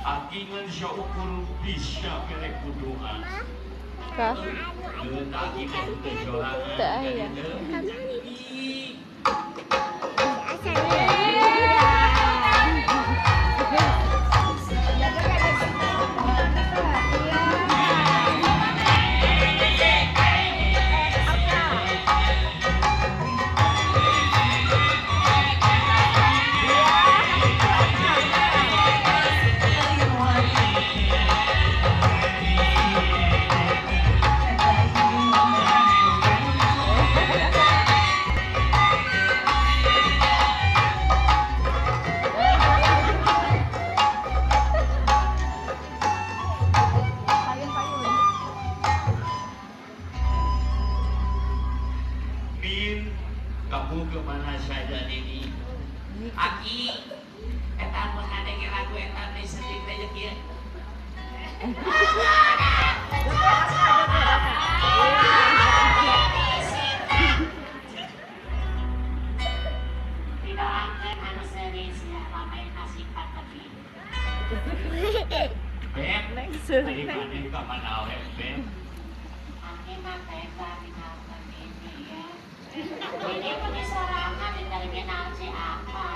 Agingan siya ukur bisa pilih kuduan. Kah? Lagi itu sorangan. Tak ayah. Min, kamu kemana saja ini? Aki, eta mun ada ge lagu eta teh sedih teh kieu. Tidak akan anu serius ya, pamain nasihat tapi. Beb, tadi mana kemana awet, Beb? Aki mah teh dari nonton ini ya. Ini punya sorangan dari kenal si apa.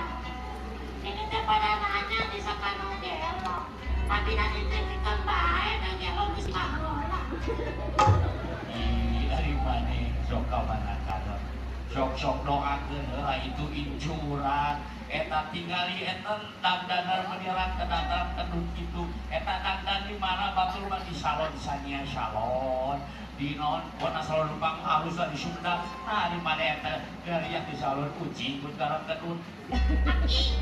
Ini teh pada nanya di sakanu gelo. Tapi nanti teh kita bae dan gelo geus makola. Dari mana sok kemana kadang? Sok-sok doakeun heula itu incuran. Eta tinggali eta dandanan menirang kedatang kedung itu. Eta dandan di mana batur bagi salon sania salon. Di non, kona salon lubang halus di Sunda. Nah di mana eta gariak di salon uji, garang kedun. Aki,